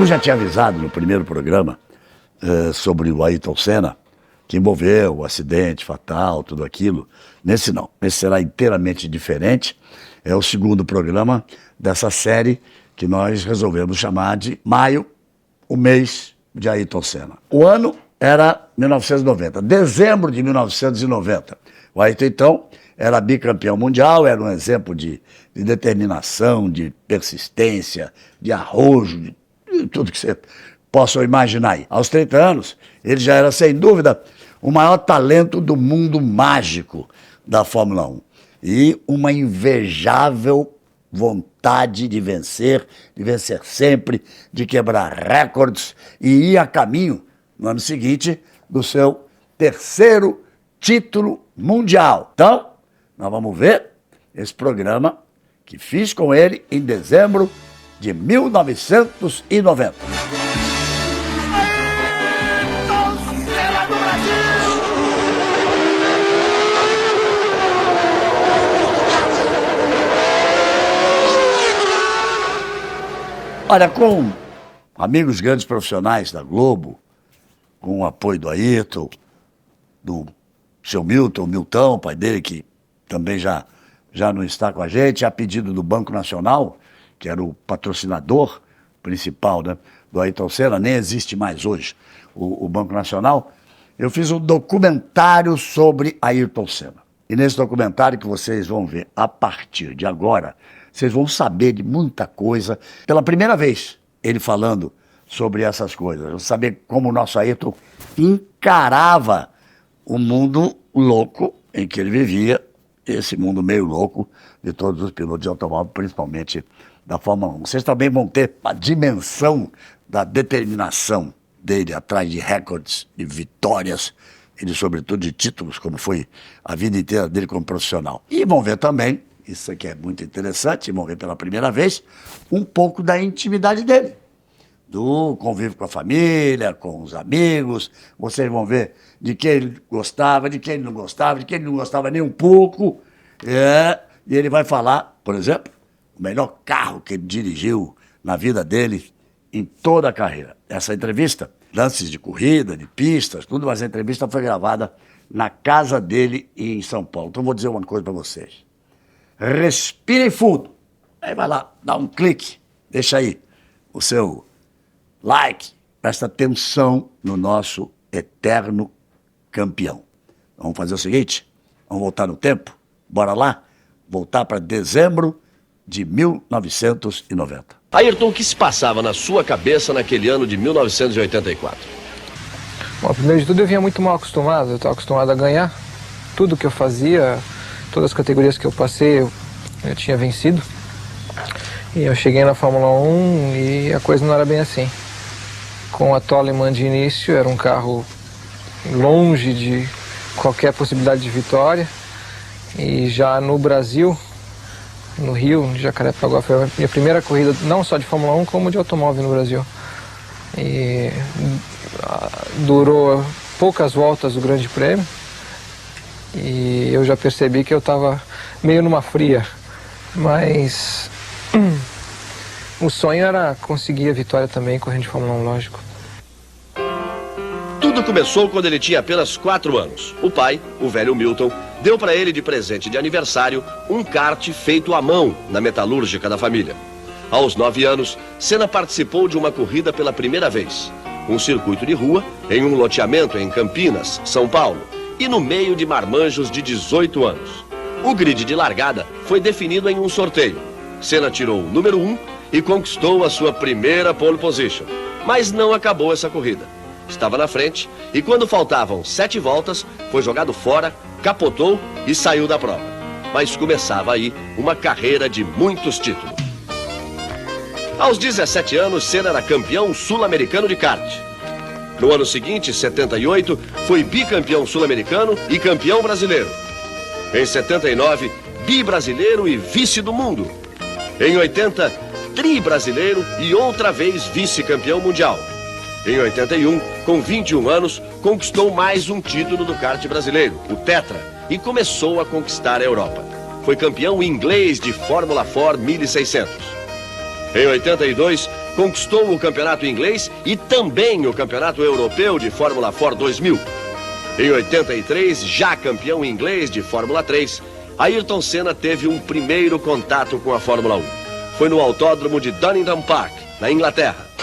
Como já tinha avisado no primeiro programa sobre o Ayrton Senna, que envolveu o acidente fatal, tudo aquilo, nesse não. Esse será inteiramente diferente. É o segundo programa dessa série que nós resolvemos chamar de Maio, o mês de Ayrton Senna. O ano era 1990, dezembro de 1990. O Ayrton, então, era bicampeão mundial, era um exemplo de determinação, de persistência, de arrojo, de tudo que você possa imaginar aí. Aos 30 anos, ele já era, sem dúvida, o maior talento do mundo mágico da Fórmula 1. E uma invejável vontade de vencer sempre, de quebrar recordes, e ir a caminho, no ano seguinte, do seu terceiro título mundial. Então, nós vamos ver esse programa que fiz com ele em dezembro de 1990. Olha, com amigos grandes profissionais da Globo, com o apoio do Ayrton, do seu Milton, pai dele, que também já não está com a gente, a pedido do Banco Nacional, que era o patrocinador principal, né, do Ayrton Senna, nem existe mais hoje o Banco Nacional, eu fiz um documentário sobre Ayrton Senna. E nesse documentário que vocês vão ver a partir de agora, vocês vão saber de muita coisa. Pela primeira vez, ele falando sobre essas coisas. Vão saber como o nosso Ayrton encarava o mundo louco em que ele vivia, esse mundo meio louco de todos os pilotos de automóvel, principalmente da Fórmula 1. Vocês também vão ter a dimensão da determinação dele atrás de recordes, de vitórias e, sobretudo, de títulos, como foi a vida inteira dele como profissional. E vão ver também, isso aqui é muito interessante, vão ver pela primeira vez, um pouco da intimidade dele, do convívio com a família, com os amigos. Vocês vão ver de quem ele gostava, de quem ele não gostava, de quem ele não gostava nem um pouco. E ele vai falar, por exemplo, o melhor carro que ele dirigiu na vida dele em toda a carreira. Essa entrevista, lances de corrida, de pistas, tudo, mas a entrevista foi gravada na casa dele em São Paulo. Então vou dizer uma coisa para vocês. Respire fundo. Aí vai lá, dá um clique, deixa aí o seu like, presta atenção no nosso eterno campeão. Vamos fazer o seguinte, vamos voltar no tempo, bora lá, voltar para dezembro de 1990. Ayrton, o que se passava na sua cabeça naquele ano de 1984? Bom, primeiro de tudo eu vinha muito mal acostumado, eu estava acostumado a ganhar. Tudo que eu fazia, todas as categorias que eu passei, eu tinha vencido. E eu cheguei na Fórmula 1 e a coisa não era bem assim. Com a Toleman de início, era um carro longe de qualquer possibilidade de vitória. E já no Brasil, no Rio, no Jacarepaguá, foi a minha primeira corrida, não só de Fórmula 1, como de automóvel no Brasil. E durou poucas voltas o Grande Prêmio. E eu já percebi que eu estava meio numa fria. Mas o sonho era conseguir a vitória também correndo de Fórmula 1, lógico. Tudo começou quando ele tinha apenas 4 anos. O pai, o velho Milton, deu para ele de presente de aniversário um kart feito à mão na metalúrgica da família. Aos 9 anos, Senna participou de uma corrida pela primeira vez. Um circuito de rua em um loteamento em Campinas, São Paulo, e no meio de marmanjos de 18 anos. O grid de largada foi definido em um sorteio. Senna tirou o número 1 e conquistou a sua primeira pole position. Mas não acabou essa corrida. Estava na frente e quando faltavam 7 voltas, foi jogado fora, capotou e saiu da prova. Mas começava aí uma carreira de muitos títulos. Aos 17 anos, Senna era campeão sul-americano de kart. No ano seguinte, 78, foi bicampeão sul-americano e campeão brasileiro. Em 79, bi-brasileiro e vice do mundo. Em 80, tri-brasileiro e outra vez vice-campeão mundial. Em 81, com 21 anos, conquistou mais um título do kart brasileiro, o Tetra, e começou a conquistar a Europa. Foi campeão inglês de Fórmula 4 1600. Em 82, conquistou o campeonato inglês e também o campeonato europeu de Fórmula Ford 2000. Em 83, já campeão inglês de Fórmula 3, Ayrton Senna teve um primeiro contato com a Fórmula 1. Foi no autódromo de Donington Park, na Inglaterra.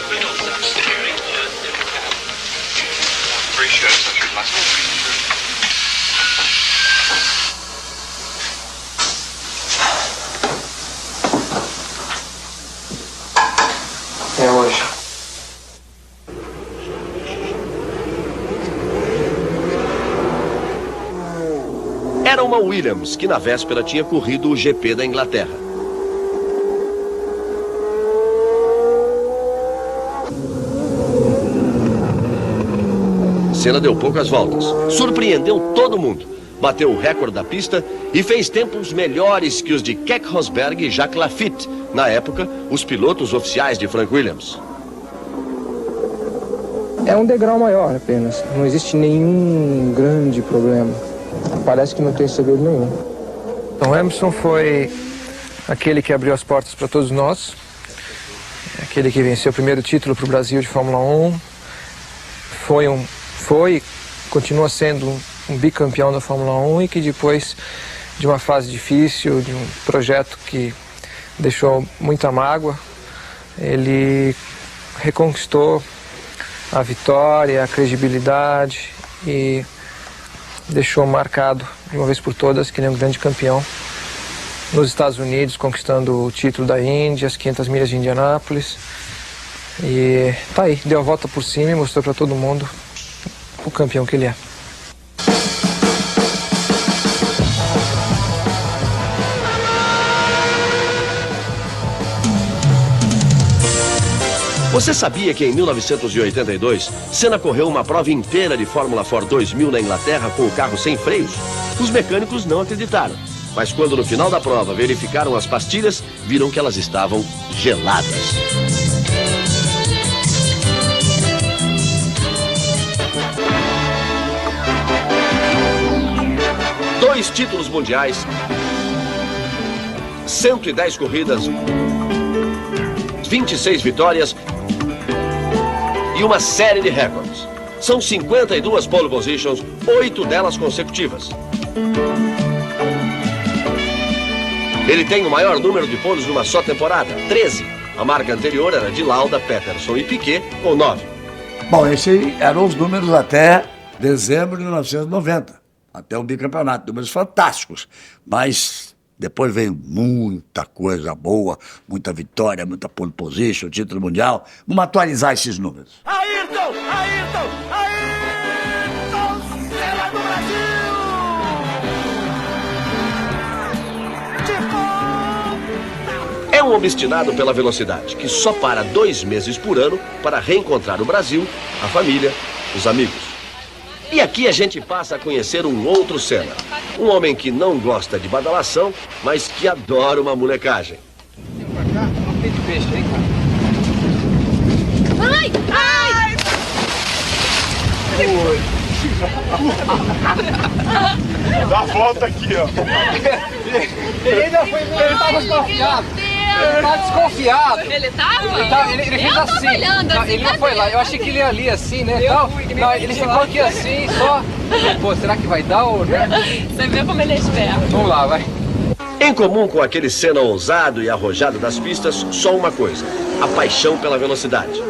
É hoje. Era uma Williams que na véspera tinha corrido o GP da Inglaterra. Senna deu poucas voltas, surpreendeu todo mundo, bateu o recorde da pista e fez tempos melhores que os de Keck Rosberg e Jacques Laffite, na época, os pilotos oficiais de Frank Williams. É um degrau maior apenas, não existe nenhum grande problema. Parece que não tem segredo nenhum. Então, Emerson foi aquele que abriu as portas para todos nós, aquele que venceu o primeiro título para o Brasil de Fórmula 1, continua sendo um bicampeão da Fórmula 1 e que depois de uma fase difícil, de um projeto que deixou muita mágoa, ele reconquistou a vitória, a credibilidade e deixou marcado de uma vez por todas que ele é um grande campeão nos Estados Unidos, conquistando o título da Indy, as 500 milhas de Indianápolis. E tá aí, deu a volta por cima e mostrou para todo mundo o campeão que ele é. Você sabia que em 1982, Senna correu uma prova inteira de Fórmula Ford 2000 na Inglaterra com o carro sem freios? Os mecânicos não acreditaram, mas quando no final da prova verificaram as pastilhas, viram que elas estavam geladas. Dois títulos mundiais, 110 corridas, 26 vitórias e uma série de recordes. São 52 pole positions, 8 delas consecutivas. Ele tem o maior número de poles numa só temporada, 13. A marca anterior era de Lauda, Peterson e Piquet, com 9. Bom, esses eram os números até dezembro de 1990. Até o bicampeonato, números fantásticos, mas depois veio muita coisa boa, muita vitória, muita pole position, título mundial. Vamos atualizar esses números. Ayrton Senna do Brasil! É um obstinado pela velocidade, que só para 2 meses por ano para reencontrar o Brasil, a família, os amigos. E aqui a gente passa a conhecer um outro Senna. Um homem que não gosta de badalação, mas que adora uma molecagem. Ai! Ai! Dá a volta aqui, ó. Ele ainda foi, ele tava desconfiado. Ele tava desconfiado. Ele tava? Ele fez assim. Olhando, não, assim, ele não foi lá. Eu achei que ele ia ali assim, né? Não, ele ficou aqui assim, só. Pô, será que vai dar ou não? Você vê como ele é esperto. Vamos lá, vai. Em comum com aquele Senna ousado e arrojado das pistas, só uma coisa: a paixão pela velocidade.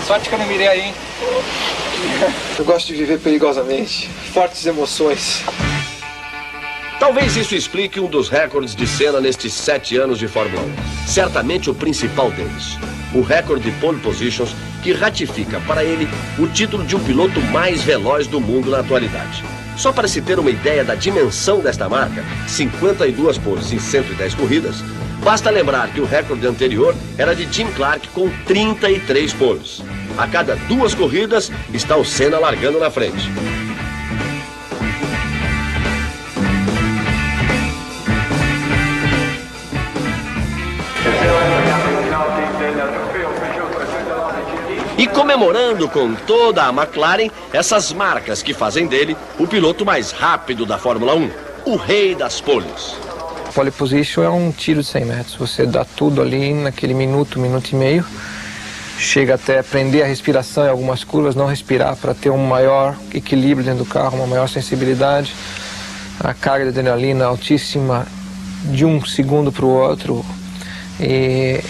Sorte que eu não mirei aí, hein? Eu gosto de viver perigosamente. Fortes emoções. Talvez isso explique um dos recordes de Senna nestes 7 anos de Fórmula 1. Certamente o principal deles. O recorde de pole positions, que ratifica para ele o título de um piloto mais veloz do mundo na atualidade. Só para se ter uma ideia da dimensão desta marca, 52 poles em 110 corridas, basta lembrar que o recorde anterior era de Jim Clark com 33 poles. A cada 2 corridas está o Senna largando na frente. E comemorando com toda a McLaren essas marcas que fazem dele o piloto mais rápido da Fórmula 1, o rei das poles. Pole position é um tiro de 100 metros. Você dá tudo ali naquele minuto, minuto e meio. Chega até prender a respiração em algumas curvas, não respirar para ter um maior equilíbrio dentro do carro, uma maior sensibilidade. A carga de adrenalina altíssima de um segundo para o outro. E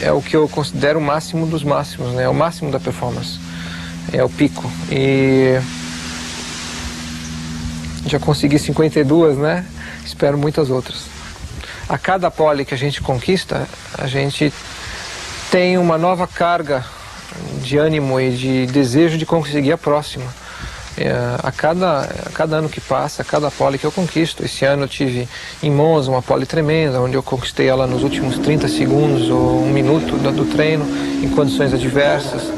é o que eu considero o máximo dos máximos, né? É o máximo da performance. É o pico. E já consegui 52, né? Espero muitas outras. A cada pole que a gente conquista, a gente tem uma nova carga de ânimo e de desejo de conseguir a próxima. A cada ano que passa, a cada pole que eu conquisto. Esse ano eu tive em Monza uma pole tremenda, onde eu conquistei ela nos últimos 30 segundos ou um minuto do treino, em condições adversas.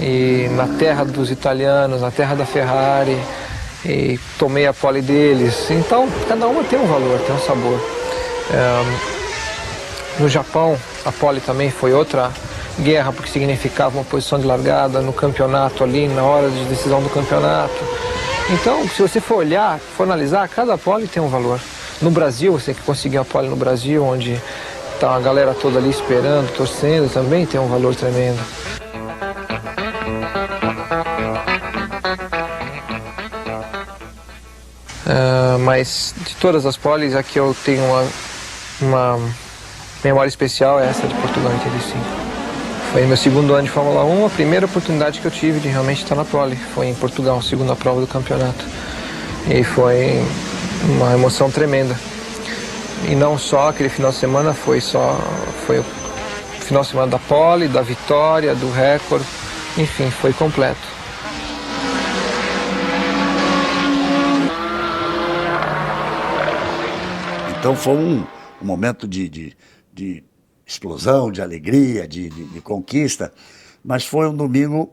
E na terra dos italianos, na terra da Ferrari. E tomei a pole deles. Então, cada uma tem um valor, tem um sabor. No Japão, a pole também foi outra guerra, porque significava uma posição de largada no campeonato ali, na hora de decisão do campeonato. Então, se você for olhar, for analisar, cada pole tem um valor. No Brasil, você que conseguiu a pole no Brasil, onde está a galera toda ali esperando, torcendo, também tem um valor tremendo. Mas de todas as poles, aqui eu tenho uma memória especial, é essa de Portugal 85. Foi meu segundo ano de Fórmula 1, a primeira oportunidade que eu tive de realmente estar na pole. Foi em Portugal, segunda prova do campeonato. E foi uma emoção tremenda. E não só aquele final de semana, foi o final de semana da pole, da vitória, do recorde, enfim, foi completo. Então foi um momento de explosão, de alegria, de conquista, mas foi um domingo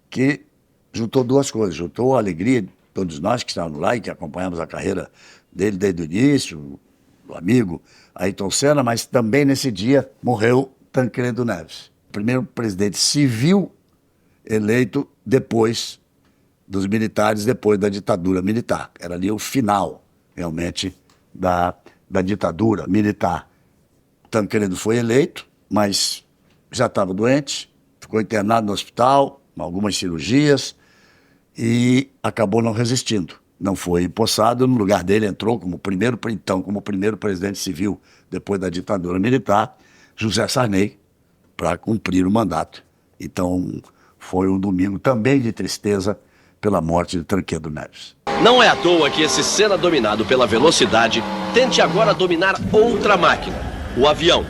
que juntou duas coisas. Juntou a alegria de todos nós que estávamos lá e que acompanhamos a carreira dele desde o início, o amigo Ayrton Senna, mas também nesse dia morreu Tancredo Neves, o primeiro presidente civil eleito depois dos militares, depois da ditadura militar. Era ali o final, realmente, da ditadura militar. Tancredo foi eleito, mas já estava doente, ficou internado no hospital, algumas cirurgias, e acabou não resistindo. Não foi empossado, no lugar dele entrou como primeiro presidente civil, depois da ditadura militar, José Sarney, para cumprir o mandato. Então foi um domingo também de tristeza pela morte de Tancredo Neves. Não é à toa que esse Senna dominado pela velocidade tente agora dominar outra máquina, o avião.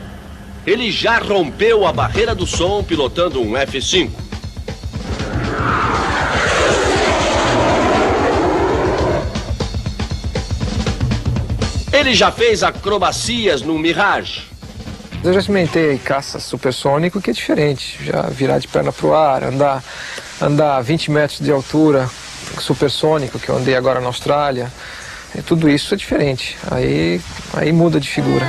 Ele já rompeu a barreira do som pilotando um F5. Ele já fez acrobacias no Mirage. Eu já experimentei caça supersônico, que é diferente. Já virar de perna pro ar, andar 20 metros de altura, supersônico, que eu andei agora na Austrália. Tudo isso é diferente. Aí muda de figura.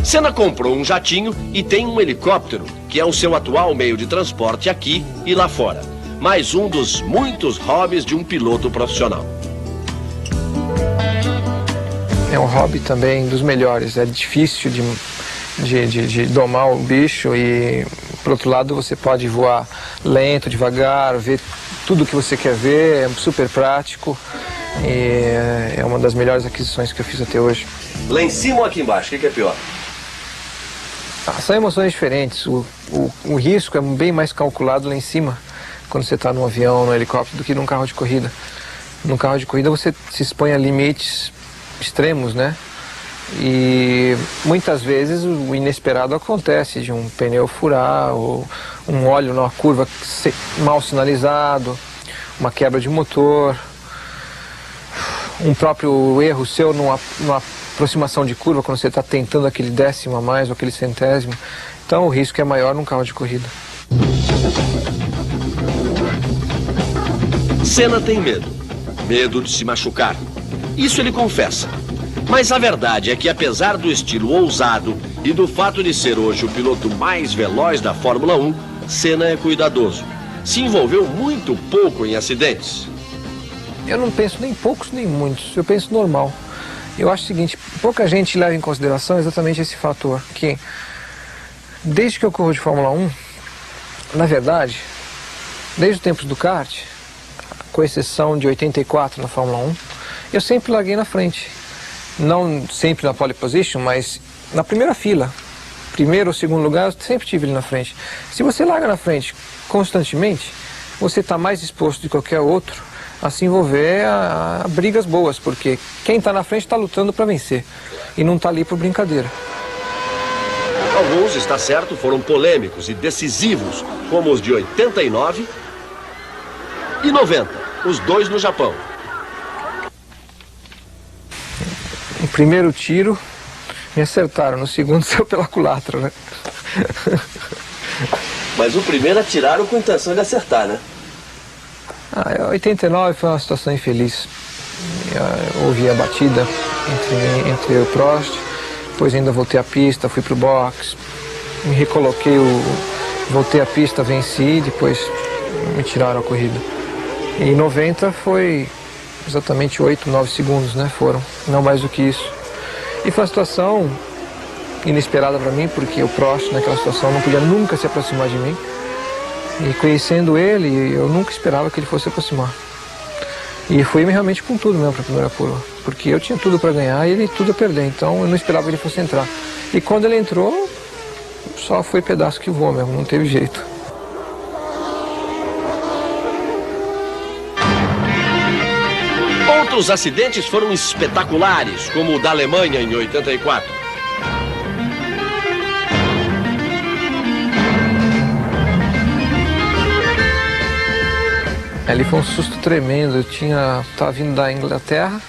Senna comprou um jatinho e tem um helicóptero, que é o seu atual meio de transporte aqui e lá fora. Mais um dos muitos hobbies de um piloto profissional. É um hobby também dos melhores. É difícil de domar o bicho e, por outro lado, você pode voar lento, devagar, ver tudo o que você quer ver, é super prático e é uma das melhores aquisições que eu fiz até hoje. Lá em cima ou aqui embaixo, o que é pior? São emoções diferentes. O risco é bem mais calculado lá em cima, quando você está num avião, num helicóptero, do que num carro de corrida. Num carro de corrida você se expõe a limites extremos, né? E muitas vezes o inesperado acontece, de um pneu furar, ou um óleo numa curva mal sinalizado, uma quebra de motor, um próprio erro seu numa aproximação de curva, quando você está tentando aquele décimo a mais ou aquele centésimo. Então o risco é maior num carro de corrida. Senna tem medo de se machucar. Isso ele confessa. Mas a verdade é que, apesar do estilo ousado E do fato de ser hoje o piloto mais veloz da Fórmula 1, Senna é cuidadoso. Se envolveu muito pouco em acidentes. Eu não penso nem poucos nem muitos, eu penso normal. Eu acho o seguinte, pouca gente leva em consideração exatamente esse fator, que desde que eu corro de Fórmula 1, na verdade, desde os tempos do kart, com exceção de 84 na Fórmula 1, eu sempre larguei na frente. Não sempre na pole position, mas na primeira fila. Primeiro ou segundo lugar, eu sempre estive ali na frente. Se você larga na frente constantemente, você está mais exposto de qualquer outro a se envolver a brigas boas, porque quem está na frente está lutando para vencer e não está ali por brincadeira. Alguns, está certo, foram polêmicos e decisivos, como os de 89 e 90, os dois no Japão. No primeiro tiro, me acertaram, no segundo saiu pela culatra, né? Mas o primeiro atiraram com intenção de acertar, né? 89 foi uma situação infeliz. Houve a batida entre eu e o Prost, depois ainda voltei à pista, fui pro box, me recoloquei, voltei à pista, venci, depois me tiraram a corrida. E em 90 foi exatamente 8, 9 segundos, né? Foram, não mais do que isso. E foi uma situação inesperada para mim, porque o Prost naquela situação não podia nunca se aproximar de mim. E conhecendo ele, eu nunca esperava que ele fosse se aproximar. E fui realmente com tudo mesmo para a primeira curva, porque eu tinha tudo para ganhar e ele tudo a perder, então eu não esperava que ele fosse entrar. E quando ele entrou, só foi pedaço que voou mesmo, não teve jeito. Outros acidentes foram espetaculares, como o da Alemanha em 84. Ali foi um susto tremendo. Eu estava vindo da Inglaterra,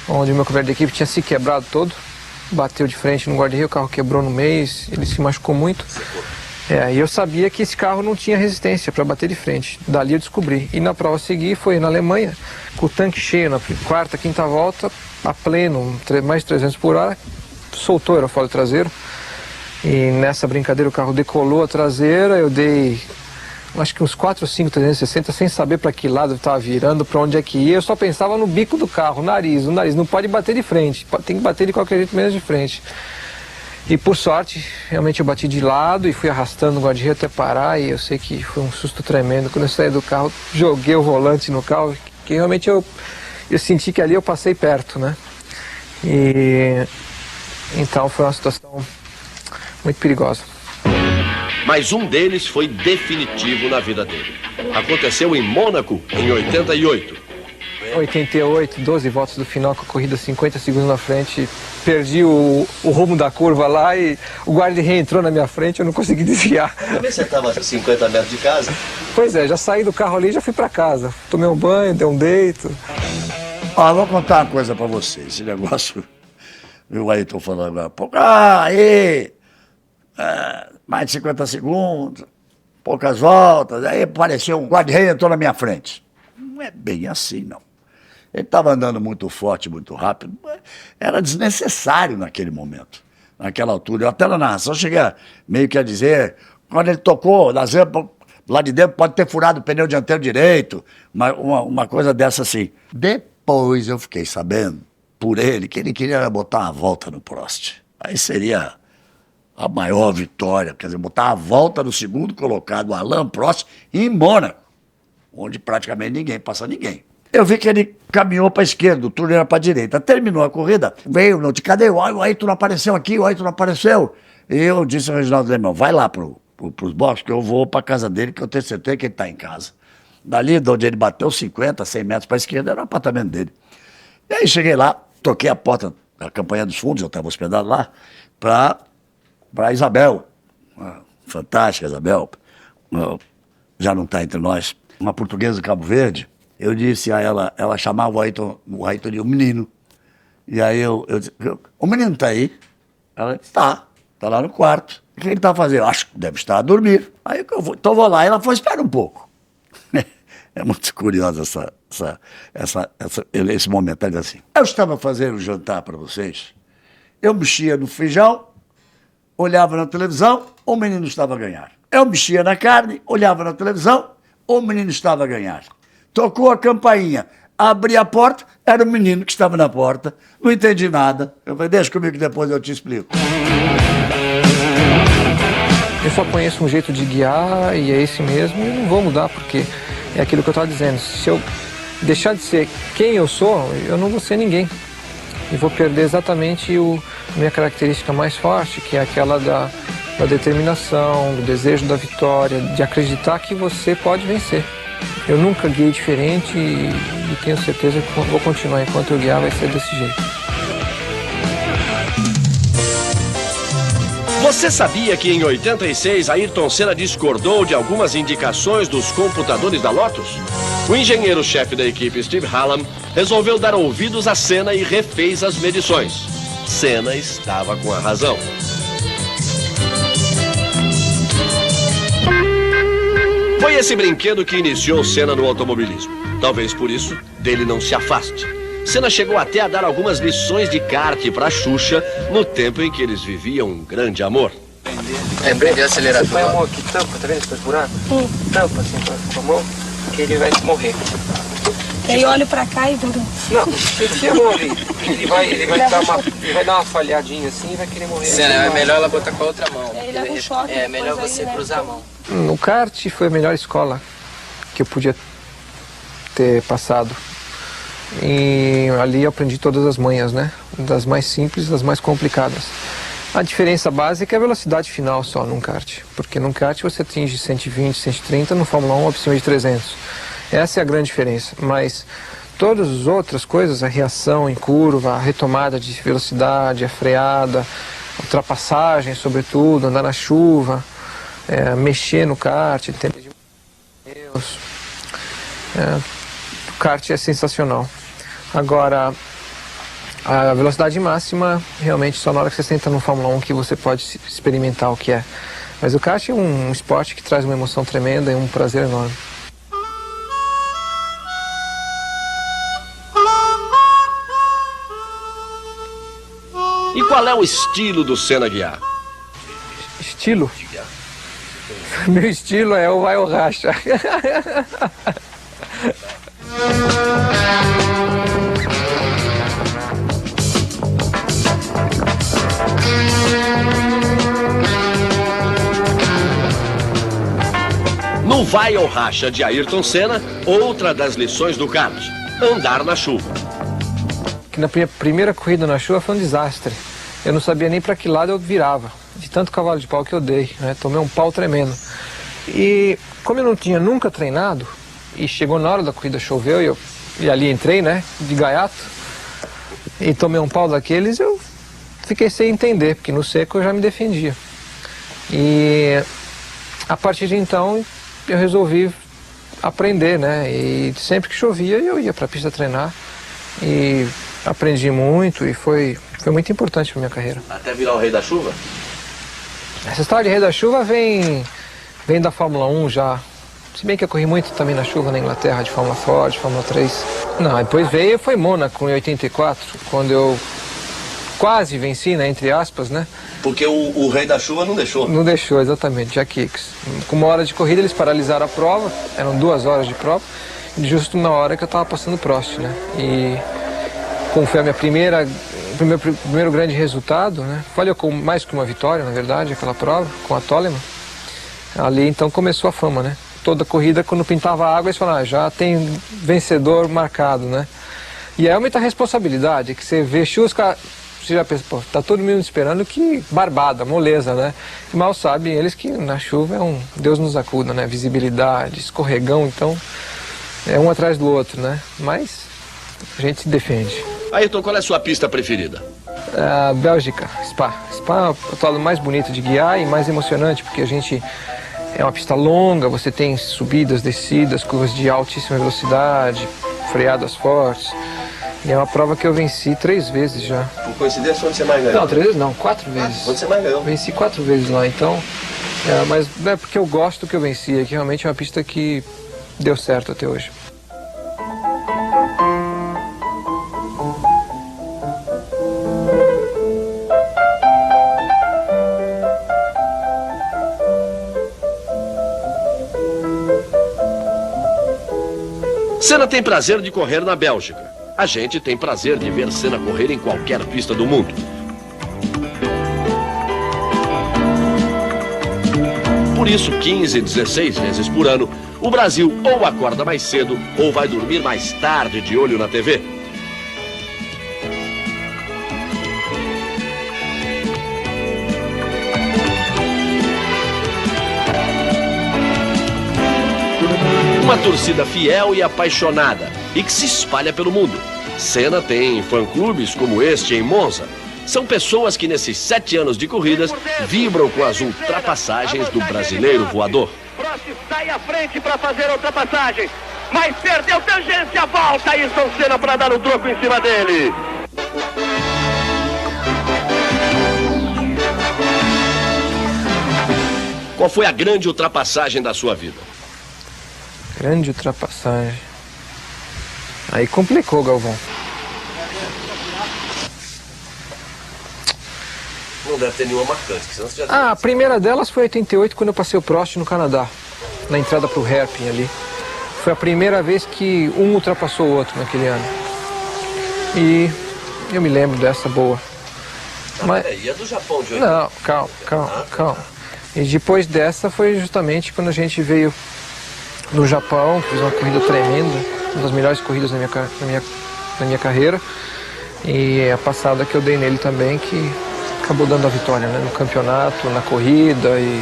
onde o meu companheiro de equipe tinha se quebrado todo. Bateu de frente no guarda-reio, o carro quebrou no meio, ele se machucou muito. E eu sabia que esse carro não tinha resistência para bater de frente. Dali eu descobri. E na prova a seguir foi na Alemanha, com o tanque cheio, na quarta, quinta volta, a pleno, mais de 300 por hora, soltou o aerofólio traseiro. E nessa brincadeira o carro decolou a traseira, eu dei acho que uns 4 ou 5 360 sem saber para que lado eu estava virando, para onde é que ia. Eu só pensava no bico do carro, o nariz não pode bater de frente, tem que bater de qualquer jeito menos de frente. E por sorte, realmente eu bati de lado e fui arrastando o guarda-reio até parar, e eu sei que foi um susto tremendo. Quando eu saí do carro, joguei o volante no carro, que realmente eu senti que ali eu passei perto, né? E então foi uma situação muito perigosa. Mas um deles foi definitivo na vida dele. Aconteceu em Mônaco, em 88. 88, 12 voltas do final, com a corrida 50 segundos na frente. Perdi o rumo da curva lá e o guarda-reio entrou na minha frente, eu não consegui desviar. Também você estava a 50 metros de casa? Pois é, já saí do carro ali e já fui para casa. Tomei um banho, dei um deito. Vou contar uma coisa para vocês. Esse negócio, o Ayrton falando agora, mais de 50 segundos, poucas voltas, aí apareceu um guarda-reio e entrou na minha frente. Não é bem assim, não. Ele estava andando muito forte, muito rápido, era desnecessário naquele momento, naquela altura. Eu até na narração cheguei meio que a dizer, quando ele tocou, lá de dentro pode ter furado o pneu dianteiro direito, uma coisa dessa assim. Depois eu fiquei sabendo, por ele, que ele queria botar uma volta no Prost. Aí seria a maior vitória, quer dizer, botar a volta no segundo colocado, Alain Prost, em Mônaco, onde praticamente ninguém passa ninguém. Eu vi que ele caminhou para a esquerda, o túnel era para a direita. Terminou a corrida, veio, cadê o Ayrton? Não apareceu aqui, o Ayrton não apareceu. E eu disse ao Reginaldo Lemão, vai lá pros boxes, que eu vou para a casa dele, que eu tenho certeza que ele está em casa. Dali, de onde ele bateu 50, 100 metros para a esquerda, era o apartamento dele. E aí cheguei lá, toquei a porta da Campanha dos Fundos, eu estava hospedado lá, para Isabel, uma fantástica Isabel, já não está entre nós, uma portuguesa de Cabo Verde. Eu disse a ela chamava o Ayrton de um menino. E aí eu disse, o menino está aí? Ela disse, tá lá no quarto. O que ele está fazendo? Acho que deve estar a dormir. Aí eu vou, então vou lá. E ela falou, espera um pouco. É muito curioso esse momento. Ele diz assim, eu estava fazendo o jantar para vocês, eu mexia no feijão, olhava na televisão, o menino estava a ganhar. Eu mexia na carne, olhava na televisão, o menino estava a ganhar. Tocou a campainha, abri a porta, era o menino que estava na porta, não entendi nada. Eu falei, deixa comigo que depois eu te explico. Eu só conheço um jeito de guiar e é esse mesmo e não vou mudar, porque é aquilo que eu estava dizendo. Se eu deixar de ser quem eu sou, eu não vou ser ninguém. E vou perder exatamente a minha característica mais forte, que é aquela da determinação, do desejo da vitória, de acreditar que você pode vencer. Eu nunca guiei diferente e tenho certeza que vou continuar. Enquanto eu guiar, vai ser desse jeito. Você sabia que em 86 Ayrton Senna discordou de algumas indicações dos computadores da Lotus? O engenheiro-chefe da equipe, Steve Hallam, resolveu dar ouvidos a Senna e refez as medições. Senna estava com a razão. Foi esse brinquedo que iniciou Senna no automobilismo. Talvez por isso, dele não se afaste. Senna chegou até a dar algumas lições de kart para Xuxa no tempo em que eles viviam um grande amor. Prende o acelerador. Põe a mão aqui, tampa, tá vendo esse buraco? Tampa assim com a mão, que ele vai morrer. E aí olho pra cá e duro. Não, enfia a mão ali. Ele vai dar uma falhadinha assim e vai querer morrer. Senna, é melhor ela botar com a outra mão. Ele leva um choque. É melhor depois você aí, né? cruzar a mão. No kart foi a melhor escola que eu podia ter passado. E ali eu aprendi todas as manhas, né? Das mais simples às mais complicadas. A diferença básica é a velocidade final só num kart. Porque num kart você atinge 120, 130, no Fórmula 1 acima de 300. Essa é a grande diferença. Mas todas as outras coisas, a reação em curva, a retomada de velocidade, a freada, a ultrapassagem sobretudo, andar na chuva, mexer no kart, entender de Deus. O kart é sensacional. Agora, a velocidade máxima, realmente só na hora que você senta no Fórmula 1 que você pode experimentar o que é. Mas o kart é um esporte que traz uma emoção tremenda e um prazer enorme. E qual é o estilo do Senna guiar? Estilo? Meu estilo é o vai ou racha. No Vai ou Racha de Ayrton Senna, outra das lições do kart, andar na chuva. Que na primeira corrida na chuva foi um desastre. Eu não sabia nem para que lado eu virava, de tanto cavalo de pau que eu dei, né? Tomei um pau tremendo. E como eu não tinha nunca treinado, e chegou na hora da corrida, choveu, e ali entrei, né, de gaiato, e tomei um pau daqueles, eu fiquei sem entender, porque no seco eu já me defendia. E a partir de então, eu resolvi aprender, né, e sempre que chovia eu ia para a pista treinar, e aprendi muito, e foi muito importante para minha carreira. Até virar o rei da chuva? Essa história de rei da chuva vem da Fórmula 1 já. Se bem que eu corri muito também na chuva na Inglaterra, de Fórmula Ford, de Fórmula 3. Não, depois foi Mônaco em 84, quando eu quase venci, né, entre aspas, né? Porque o rei da chuva não deixou. Não deixou, exatamente, Jack Hicks. Com 1 hora de corrida eles paralisaram a prova, eram 2 horas de prova, justo na hora que eu estava passando o Prost, né? E como foi a minha primeiro grande resultado, né? Valeu com mais que uma vitória, na verdade, aquela prova, com a Toleman. Ali então começou a fama, né? Toda corrida, quando pintava água, eles falavam, já tem vencedor marcado, né? E aí é muita responsabilidade, que você vê chuva, você já pensa, pô, tá todo mundo esperando que barbada, moleza, né? E mal sabem eles que na chuva é um Deus nos acuda, né? Visibilidade, escorregão, então é um atrás do outro, né? Mas a gente se defende. Ayrton, qual é a sua pista preferida? Bélgica, Spa. Spa é o lado mais bonito de guiar e mais emocionante, porque a gente é uma pista longa, você tem subidas, descidas, curvas de altíssima velocidade, freadas fortes. E é uma prova que eu venci 3 vezes já. Por coincidência, onde você mais ganhou? Não, 3 vezes não, 4 vezes. Onde você mais ganhou? Venci 4 vezes lá, então... mas não é porque eu gosto que eu venci, é que realmente é uma pista que deu certo até hoje. Senna tem prazer de correr na Bélgica. A gente tem prazer de ver Senna correr em qualquer pista do mundo. Por isso, 15, 16 vezes por ano, o Brasil ou acorda mais cedo ou vai dormir mais tarde de olho na TV. Uma torcida fiel e apaixonada e que se espalha pelo mundo. Senna tem fã-clubes como este em Monza. São pessoas que nesses 7 anos de corridas vibram com as ultrapassagens do brasileiro voador. Prost sai à frente para fazer a ultrapassagem, mas perdeu tangência, volta Ayrton Senna para dar o troco em cima dele. Qual foi a grande ultrapassagem da sua vida? Grande ultrapassagem. Aí complicou, Galvão. Não deve ter nenhuma marcante, senão você já... A primeira delas foi em 88, quando eu passei o Prost no Canadá, na entrada pro Hairpin ali. Foi a primeira vez que um ultrapassou o outro naquele ano. E eu me lembro dessa boa. Mas... E a do Japão de 80? Não, calma. E depois dessa foi justamente quando a gente veio no Japão, que fiz uma corrida tremenda, uma das melhores corridas na minha carreira. E a passada que eu dei nele também, que acabou dando a vitória, né? No campeonato, na corrida e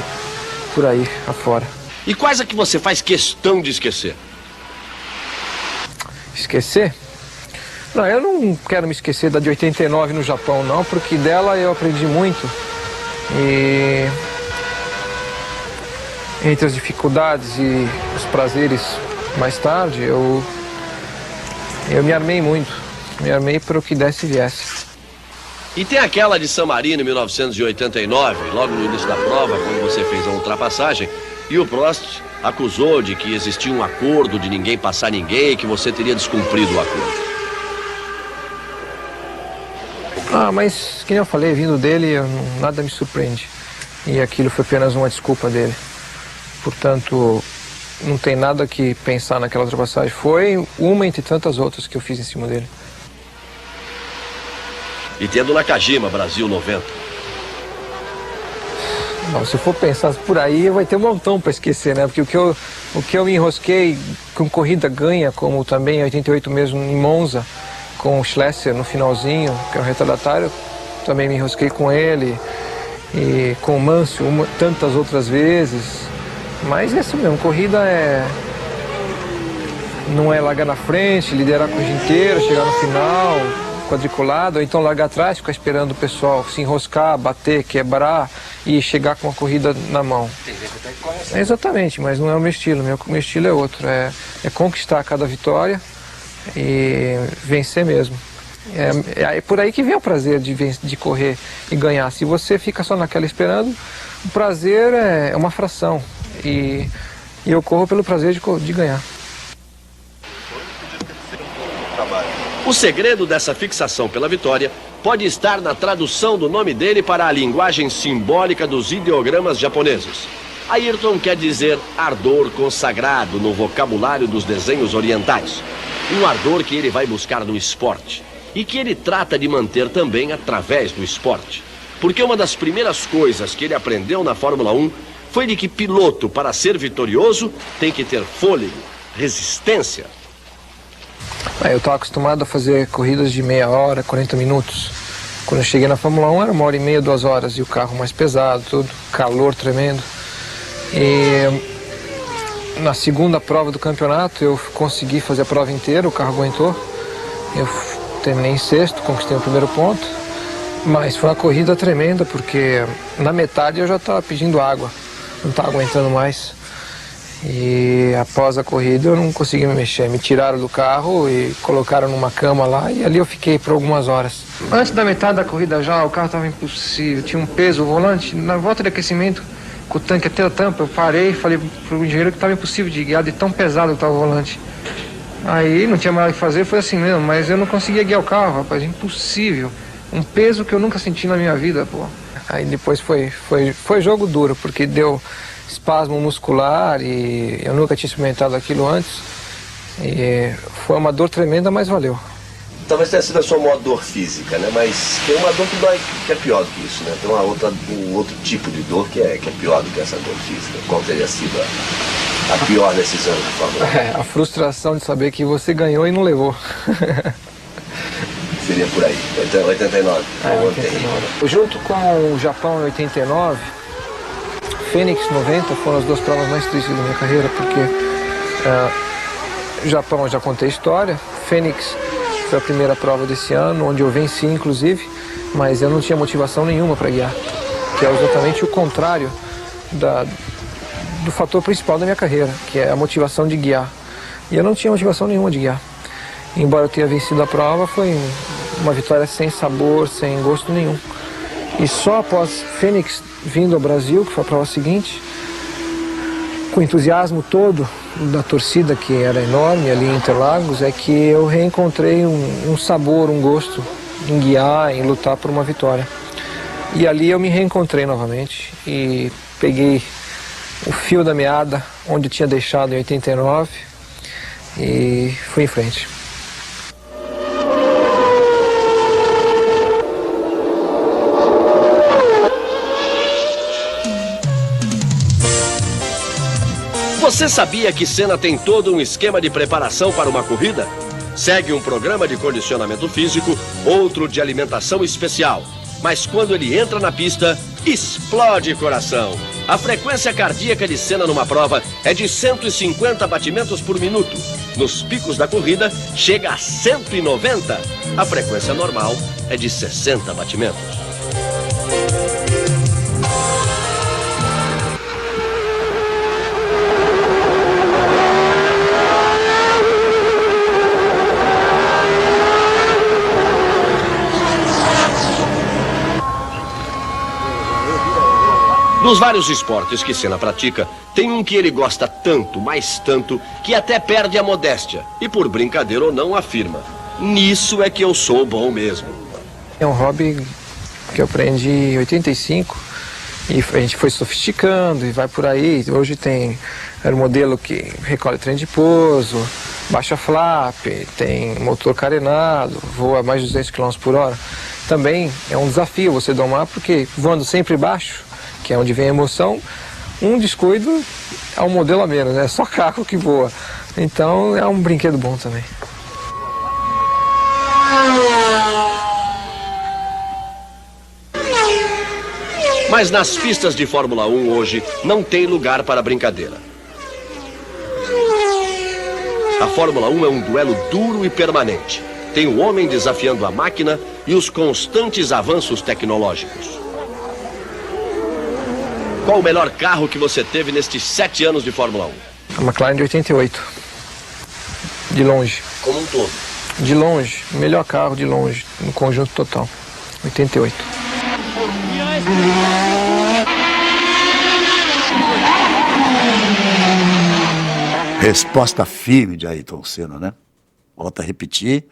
por aí afora. E quais é que você faz questão de esquecer? Esquecer? Não, eu não quero me esquecer da de 89 no Japão, não, porque dela eu aprendi muito. E entre as dificuldades e os prazeres mais tarde, eu me armei muito. Me armei para o que desse e viesse. E tem aquela de San Marino em 1989, logo no início da prova, quando você fez a ultrapassagem, e o Prost acusou de que existia um acordo de ninguém passar ninguém e que você teria descumprido o acordo. Mas, que nem eu falei, vindo dele, nada me surpreende. E aquilo foi apenas uma desculpa dele. Portanto, não tem nada que pensar naquela ultrapassagem. Foi uma entre tantas outras que eu fiz em cima dele. E tem a do Nakajima, Brasil 90. Não, se for pensar por aí, vai ter um montão para esquecer, né? Porque o que eu me enrosquei com corrida ganha, como também em 88 mesmo em Monza, com o Schlesser no finalzinho, que é um retardatário, também me enrosquei com ele, e com o Mâncio tantas outras vezes. Mas é assim mesmo, corrida não é largar na frente, liderar a corrida inteira, chegar no final, quadriculado, ou então largar atrás, ficar esperando o pessoal se enroscar, bater, quebrar e chegar com a corrida na mão. Exatamente, mas não é o meu estilo. Meu estilo é outro, é conquistar cada vitória e vencer mesmo. É por aí que vem o prazer de correr e ganhar. Se você fica só naquela esperando, o prazer é uma fração. E eu corro pelo prazer de ganhar. O segredo dessa fixação pela vitória pode estar na tradução do nome dele para a linguagem simbólica dos ideogramas japoneses. Ayrton quer dizer ardor consagrado no vocabulário dos desenhos orientais. Um ardor que ele vai buscar no esporte e que ele trata de manter também através do esporte. Porque uma das primeiras coisas que ele aprendeu na Fórmula 1 foi de que piloto, para ser vitorioso, tem que ter fôlego, resistência. Eu estava acostumado a fazer corridas de meia hora, 40 minutos. Quando eu cheguei na Fórmula 1 era 1h30, 2 horas, e o carro mais pesado, tudo, calor tremendo. E na segunda prova do campeonato eu consegui fazer a prova inteira, o carro aguentou. Eu terminei em sexto, conquistei o primeiro ponto, mas foi uma corrida tremenda, porque na metade eu já estava pedindo água, não estava aguentando mais. E após a corrida eu não consegui me mexer, me tiraram do carro e colocaram numa cama lá, e ali eu fiquei por algumas horas. Antes da metade da corrida já, o carro estava impossível, tinha um peso, o volante, na volta de aquecimento, com o tanque até a tampa, eu parei e falei pro engenheiro que estava impossível de guiar, de tão pesado que estava o volante. Aí não tinha mais o que fazer, foi assim mesmo, mas eu não conseguia guiar o carro, rapaz, impossível. Um peso que eu nunca senti na minha vida, pô. Aí depois foi jogo duro, porque deu espasmo muscular e eu nunca tinha experimentado aquilo antes. E foi uma dor tremenda, mas valeu. Talvez tenha sido a sua maior dor física, né? Mas tem uma dor que dói, que é pior do que isso, né? Tem um outro tipo de dor que é pior do que essa dor física. Qual teria sido a pior desses anos de Fórmula 1? A frustração de saber que você ganhou e não levou. Seria por aí, 89. 89. Junto com o Japão em 89, Fênix 90 foram as duas provas mais tristes da minha carreira, porque Japão eu já contei a história, Fênix foi a primeira prova desse ano, onde eu venci inclusive, mas eu não tinha motivação nenhuma para guiar, que é exatamente o contrário do fator principal da minha carreira, que é a motivação de guiar. E eu não tinha motivação nenhuma de guiar. Embora eu tenha vencido a prova, foi uma vitória sem sabor, sem gosto nenhum. E só após Fênix vindo ao Brasil, que foi a prova seguinte, com o entusiasmo todo da torcida, que era enorme ali em Interlagos, é que eu reencontrei um sabor, um gosto em guiar, em lutar por uma vitória. E ali eu me reencontrei novamente e peguei o fio da meada onde eu tinha deixado em 89 e fui em frente. Você sabia que Senna tem todo um esquema de preparação para uma corrida? Segue um programa de condicionamento físico, outro de alimentação especial. Mas quando ele entra na pista, explode coração. A frequência cardíaca de Senna numa prova é de 150 batimentos por minuto. Nos picos da corrida, chega a 190. A frequência normal é de 60 batimentos. Dos vários esportes que Senna pratica, tem um que ele gosta tanto, mais tanto, que até perde a modéstia. E por brincadeira ou não, afirma: nisso é que eu sou bom mesmo. É um hobby que eu aprendi em 85 e a gente foi sofisticando e vai por aí. Hoje tem aeromodelo que recolhe trem de pouso, baixa flap, tem motor carenado, voa mais de 200 km por hora. Também é um desafio você domar, porque voando sempre baixo, que é onde vem a emoção, um descuido é um modelo a menos, né? É só carro que voa. Então é um brinquedo bom também. Mas nas pistas de Fórmula 1 hoje não tem lugar para brincadeira. A Fórmula 1 é um duelo duro e permanente. Tem o homem desafiando a máquina e os constantes avanços tecnológicos. Qual o melhor carro que você teve nestes 7 anos de Fórmula 1? A McLaren de 88. De longe. Como um todo? De longe. O melhor carro de longe, no conjunto total. 88. Resposta firme de Ayrton Senna, né? Volto a repetir.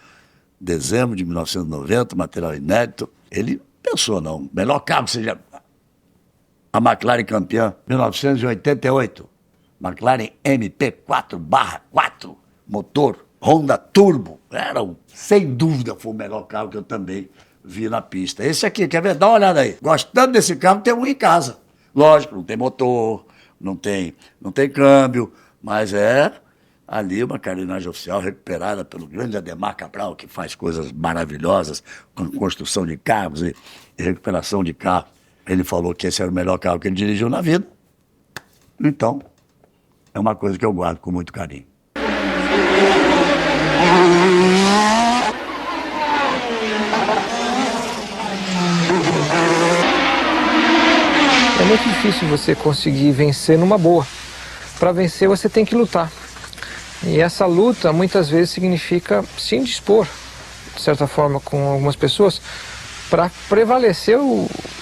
Dezembro de 1990, material inédito. Ele pensou, não. Melhor carro que seja... A McLaren campeã, 1988. McLaren MP4/4, motor Honda Turbo. Sem dúvida, foi o melhor carro que eu também vi na pista. Esse aqui, quer ver? Dá uma olhada aí. Gostando desse carro, tem um em casa. Lógico, não tem motor, não tem câmbio, mas é ali uma carenagem oficial recuperada pelo grande Ademar Cabral, que faz coisas maravilhosas com construção de carros e recuperação de carro. Ele falou que esse era o melhor carro que ele dirigiu na vida. Então, é uma coisa que eu guardo com muito carinho. É muito difícil você conseguir vencer numa boa. Para vencer, você tem que lutar. E essa luta, muitas vezes, significa se indispor, de certa forma, com algumas pessoas, para prevalecer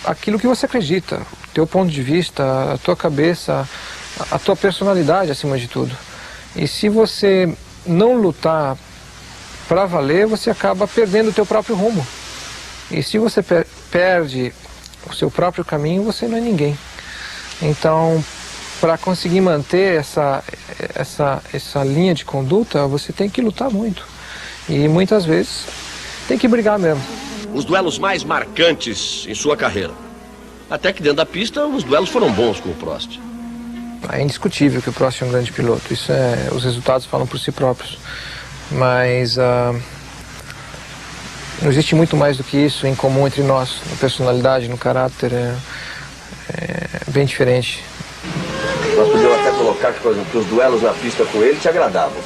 aquilo que você acredita, o teu ponto de vista, a tua cabeça, a tua personalidade acima de tudo. E se você não lutar para valer, você acaba perdendo o teu próprio rumo. E se você perde o seu próprio caminho, você não é ninguém. Então, para conseguir manter essa linha de conduta, você tem que lutar muito. E muitas vezes tem que brigar mesmo. Os duelos mais marcantes em sua carreira. Até que dentro da pista, os duelos foram bons com o Prost. É indiscutível que o Prost é um grande piloto. Os resultados falam por si próprios. Mas não existe muito mais do que isso em comum entre nós. Na personalidade, no caráter, é bem diferente. Nós podemos até colocar que os duelos na pista com ele te agradavam.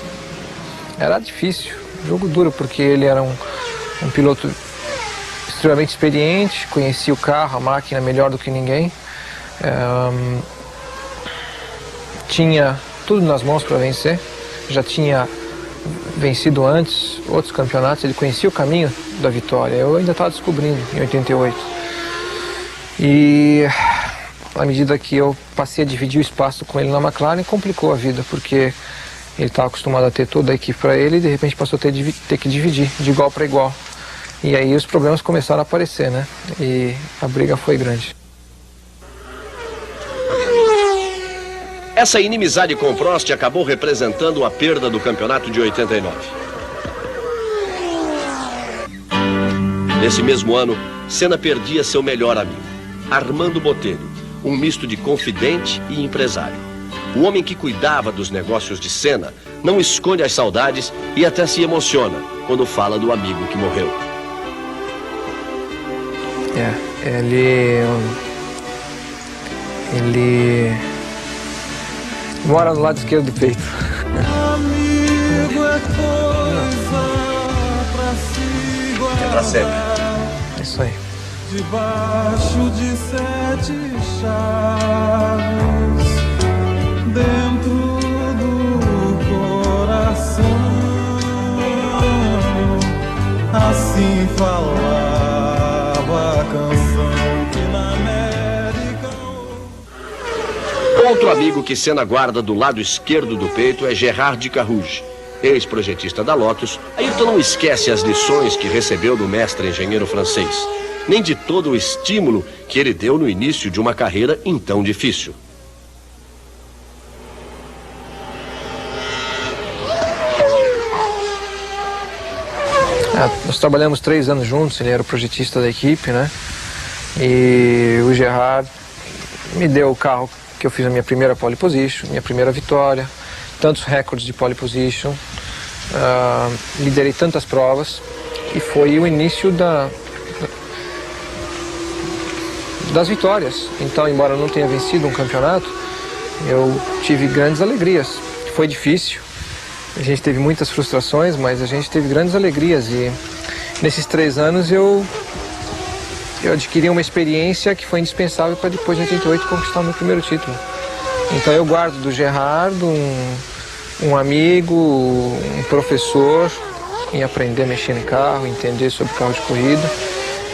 Era difícil, jogo duro, porque ele era um piloto extremamente experiente, conhecia o carro, a máquina melhor do que ninguém. Tinha tudo nas mãos para vencer, já tinha vencido antes outros campeonatos, ele conhecia o caminho da vitória. Eu ainda estava descobrindo em 88. E à medida que eu passei a dividir o espaço com ele na McLaren, complicou a vida, porque ele estava acostumado a ter toda a equipe para ele e de repente passou a ter que dividir de igual para igual. E aí os problemas começaram a aparecer, né? E a briga foi grande. Essa inimizade com o Prost acabou representando a perda do campeonato de 89. Nesse mesmo ano, Senna perdia seu melhor amigo, Armando Botelho, um misto de confidente e empresário. O homem que cuidava dos negócios de Senna não esconde as saudades e até se emociona quando fala do amigo que morreu. Ele mora no lado esquerdo do peito. É pra sempre. É isso aí. Debaixo de 7 chaves, dentro do coração, assim falava a canção que na América. Outro amigo que Senna guarda do lado esquerdo do peito é Gerard de Carouge, ex-projetista da Lotus. Ayrton não esquece as lições que recebeu do mestre engenheiro francês, nem de todo o estímulo que ele deu no início de uma carreira então difícil. Nós trabalhamos 3 anos juntos, ele era o projetista da equipe, né? E o Gerard me deu o carro que eu fiz a minha primeira pole position, minha primeira vitória, tantos recordes de pole position, liderei tantas provas, e foi o início das vitórias. Então, embora eu não tenha vencido um campeonato, eu tive grandes alegrias. Foi difícil, a gente teve muitas frustrações, mas a gente teve grandes alegrias, e nesses 3 anos eu adquiri uma experiência que foi indispensável para depois de 88 conquistar o meu primeiro título. Então eu guardo do Gerard um amigo, um professor em aprender a mexer em carro, entender sobre carro de corrida.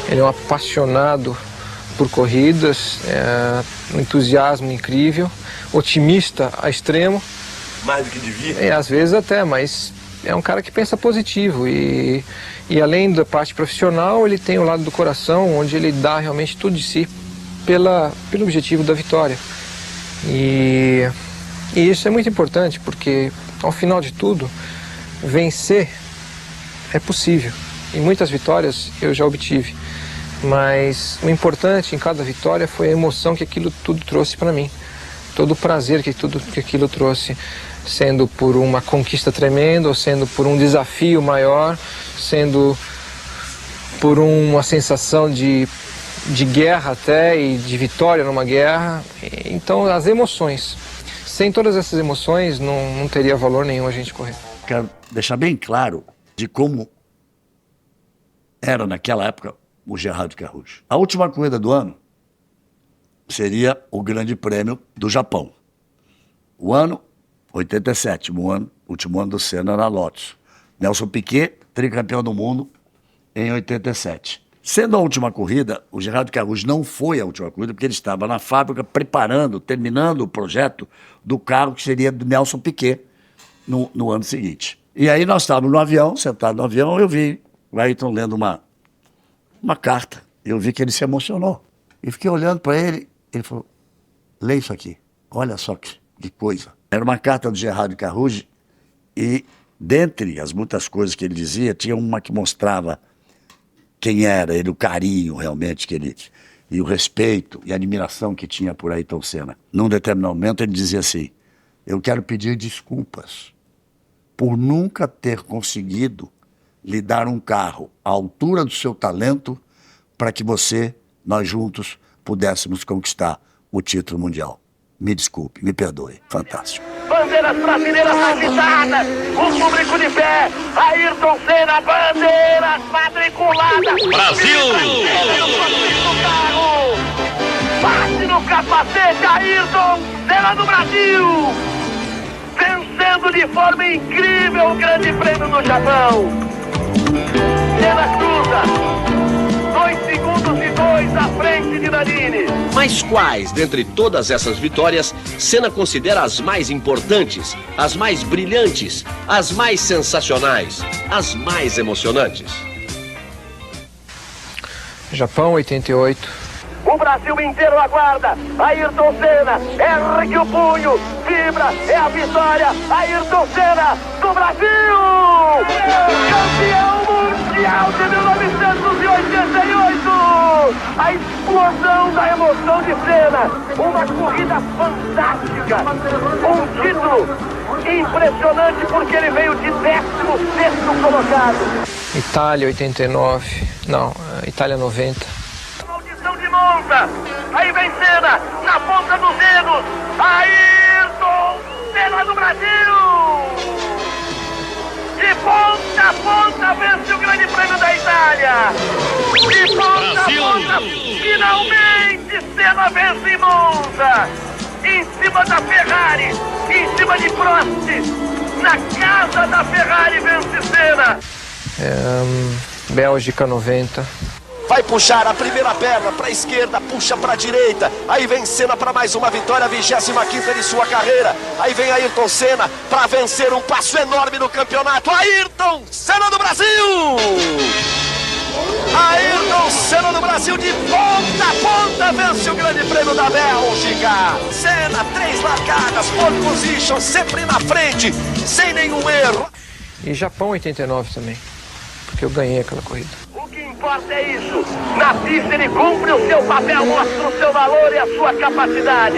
Ele é um apaixonado por corridas, um entusiasmo incrível, otimista a extremo. Mais do que devia? Às vezes até, mas é um cara que pensa positivo e além da parte profissional, ele tem o lado do coração, onde ele dá realmente tudo de si pelo objetivo da vitória. E isso é muito importante, porque ao final de tudo, vencer é possível. E muitas vitórias eu já obtive. Mas o importante em cada vitória foi a emoção que aquilo tudo trouxe para mim. Todo o prazer que aquilo trouxe, sendo por uma conquista tremenda, ou sendo por um desafio maior, sendo por uma sensação de guerra até, e de vitória numa guerra. Então, as emoções. Sem todas essas emoções, não teria valor nenhum a gente correr. Quero deixar bem claro de como era naquela época o Gerard de Carouge. A última corrida do ano seria o Grande Prêmio do Japão. O ano, 87, último ano do Senna na Lotus. Nelson Piquet, tricampeão do mundo, em 87. Sendo a última corrida, o Gerard de Carouge não foi a última corrida, porque ele estava na fábrica terminando o projeto do carro que seria do Nelson Piquet no ano seguinte. E aí nós estávamos no avião, sentados no avião, eu vi o Ayrton lendo uma carta. Eu vi que ele se emocionou. E fiquei olhando para ele, ele falou, lê isso aqui. Olha só que coisa. Era uma carta do Gerardo Carruge e, dentre as muitas coisas que ele dizia, tinha uma que mostrava quem era ele, o carinho realmente que ele... e o respeito e a admiração que tinha por Ayrton Senna. Num determinado momento ele dizia assim: eu quero pedir desculpas por nunca ter conseguido lhe dar um carro à altura do seu talento para que você, nós juntos, pudéssemos conquistar o título mundial. Me desculpe, me perdoe. Fantástico. Bandeiras brasileiras agitadas, o público de pé, Ayrton Senna, bandeiras matriculadas. Brasil! Bate no capacete, Ayrton Senna do Brasil! Vencendo de forma incrível o Grande Prêmio do Japão. Senna cruza. 2 segundos e 2 à frente de Nannini. Mas quais, dentre todas essas vitórias, Senna considera as mais importantes, as mais brilhantes, as mais sensacionais, as mais emocionantes? Japão, 88. O Brasil inteiro aguarda. Ayrton Senna ergue o punho, vibra, é a vitória. Ayrton Senna do Brasil! Campeão mundial de 1988! A explosão da emoção de Senna. Uma corrida fantástica. Um título impressionante porque ele veio de 16º colocado. Itália, 89. Não, Itália, 90. De Monza, aí vem Senna, na ponta dos dedos, Ayrton Senna do Brasil! De ponta a ponta vence o Grande Prêmio da Itália! De ponta a ponta, finalmente Senna vence em Monza! Em cima da Ferrari, em cima de Prost, na casa da Ferrari vence Senna! Bélgica, 90. Vai puxar a primeira perna para a esquerda, puxa para a direita. Aí vem Senna para mais uma vitória, 25ª de sua carreira. Aí vem Ayrton Senna para vencer um passo enorme no campeonato. Ayrton Senna do Brasil! Ayrton Senna do Brasil de ponta a ponta vence o Grande Prêmio da Bélgica. Senna, 3 largadas, pole position, sempre na frente, sem nenhum erro. E Japão, 89 também, porque eu ganhei aquela corrida. O que importa é isso. Na pista ele cumpre o seu papel, mostra o seu valor e a sua capacidade.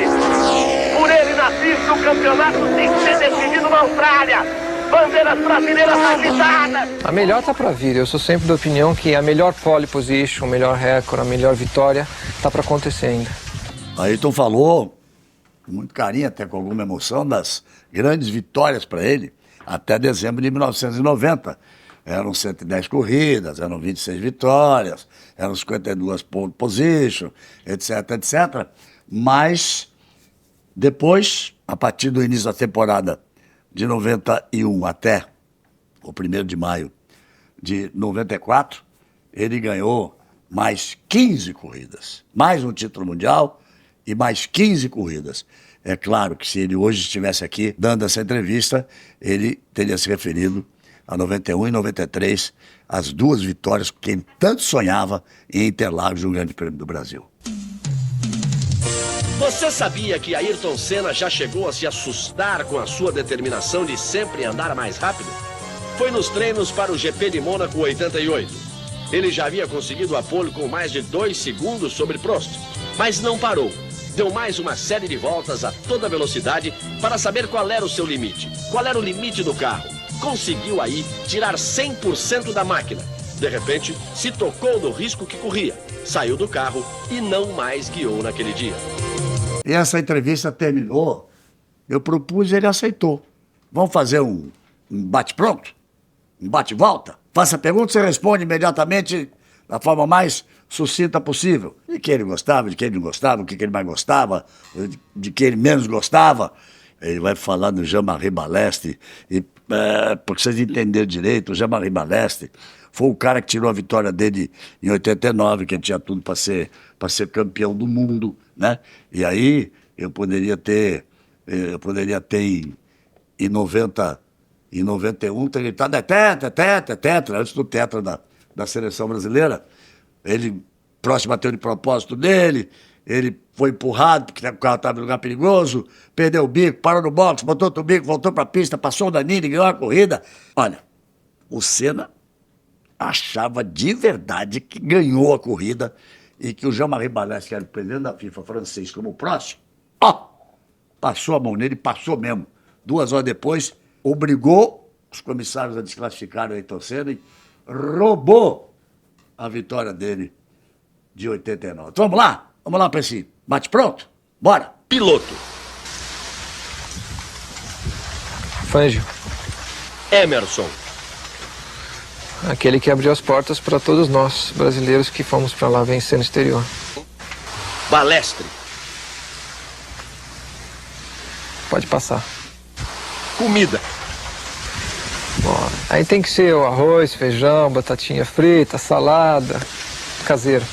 Por ele na pista o campeonato tem que ser decidido na Austrália. Bandeiras brasileiras agitadas. A melhor tá para vir. Eu sou sempre da opinião que a melhor pole position, o melhor recorde, a melhor vitória tá para acontecer ainda. Ayrton falou, com muito carinho, até com alguma emoção, das grandes vitórias para ele até dezembro de 1990. Eram 110 corridas, eram 26 vitórias, eram 52 pole position, etc, etc. Mas depois, a partir do início da temporada de 91 até o 1º de maio de 94, ele ganhou mais 15 corridas, mais um título mundial e mais 15 corridas. É claro que se ele hoje estivesse aqui dando essa entrevista, ele teria se referido a 91 e 93, as 2 vitórias que ele tanto sonhava em Interlagos no Grande Prêmio do Brasil. Você sabia que Ayrton Senna já chegou a se assustar com a sua determinação de sempre andar mais rápido? Foi nos treinos para o GP de Mônaco 88. Ele já havia conseguido a pole com mais de 2 segundos sobre Prost, mas não parou. Deu mais uma série de voltas a toda velocidade para saber qual era o seu limite, qual era o limite do carro. Conseguiu aí tirar 100% da máquina. De repente, se tocou no risco que corria, saiu do carro e não mais guiou naquele dia. E essa entrevista terminou, eu propus e ele aceitou. Vamos fazer um bate-pronto? Um bate-volta? Faça a pergunta, você responde imediatamente da forma mais sucinta possível. De que ele gostava, de que ele não gostava, o que ele mais gostava, de que ele menos gostava. Ele vai falar do Jean-Marie Balestre, e para vocês entenderem direito, o Jean-Marie Balestre foi o cara que tirou a vitória dele em 89, que ele tinha tudo para ser campeão do mundo, né? E aí eu poderia ter em 90, em 91, ter gritado tetra, antes do tetra da seleção brasileira. Ele, Prost bateu de propósito dele, Ele foi empurrado porque o carro estava em lugar perigoso, perdeu o bico, parou no box, botou outro bico, voltou para a pista, passou o Danilo e ganhou a corrida. Olha, o Senna achava de verdade que ganhou a corrida e que o Jean-Marie Balestre, que era o presidente da FIFA francês, como o próximo, passou a mão nele, passou mesmo. 2 horas depois, obrigou os comissários a desclassificar o Ayrton Senna e roubou a vitória dele de 89. Vamos lá para esse bate pronto? Bora! Piloto. Fangio, Emerson. aquele que abriu as portas para todos nós, brasileiros, que fomos para lá vencer no exterior. Balestre. Pode passar. Comida. Ó, aí tem que ser o arroz, feijão, batatinha frita, salada, caseiro.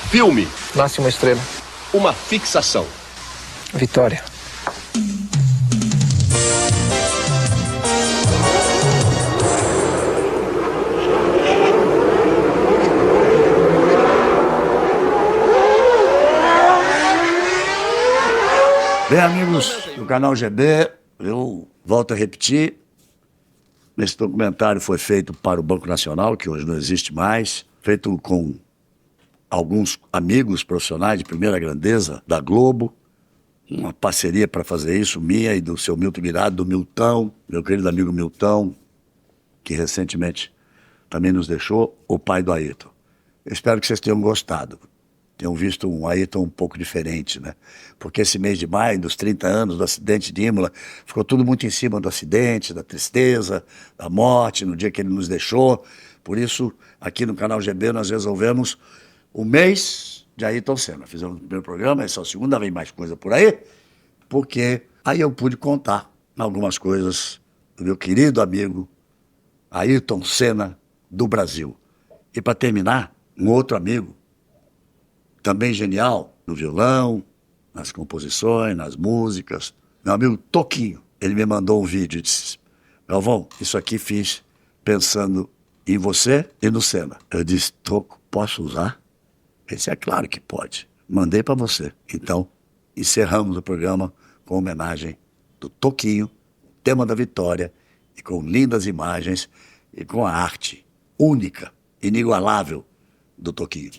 Filme. Nasce uma estrela. Uma fixação. Vitória. Bem, amigos do canal GB, eu volto a repetir. Esse documentário foi feito para o Banco Nacional, que hoje não existe mais, feito com alguns amigos profissionais de primeira grandeza da Globo, uma parceria para fazer isso, minha e do seu Milton Guirado, do Milton, meu querido amigo Milton, que recentemente também nos deixou, o pai do Ayrton. Eu espero que vocês tenham gostado, tenham visto um Ayrton um pouco diferente, né? Porque esse mês de maio, dos 30 anos do acidente de Imola, ficou tudo muito em cima do acidente, da tristeza, da morte, no dia que ele nos deixou. Por isso, aqui no canal GB, nós resolvemos o mês de Ayrton Senna. Fizemos o primeiro programa, essa é a segunda, vem mais coisa por aí, porque aí eu pude contar algumas coisas do meu querido amigo Ayrton Senna do Brasil. E para terminar, um outro amigo, também genial, no violão, nas composições, nas músicas, meu amigo Toquinho. Ele me mandou um vídeo e disse: Galvão, isso aqui fiz pensando em você e no Senna. Eu disse: Toco, posso usar? Ele disse: é claro que pode. Mandei para você. Então, encerramos o programa com homenagem do Toquinho, tema da vitória, e com lindas imagens e com a arte única, inigualável do Toquinho.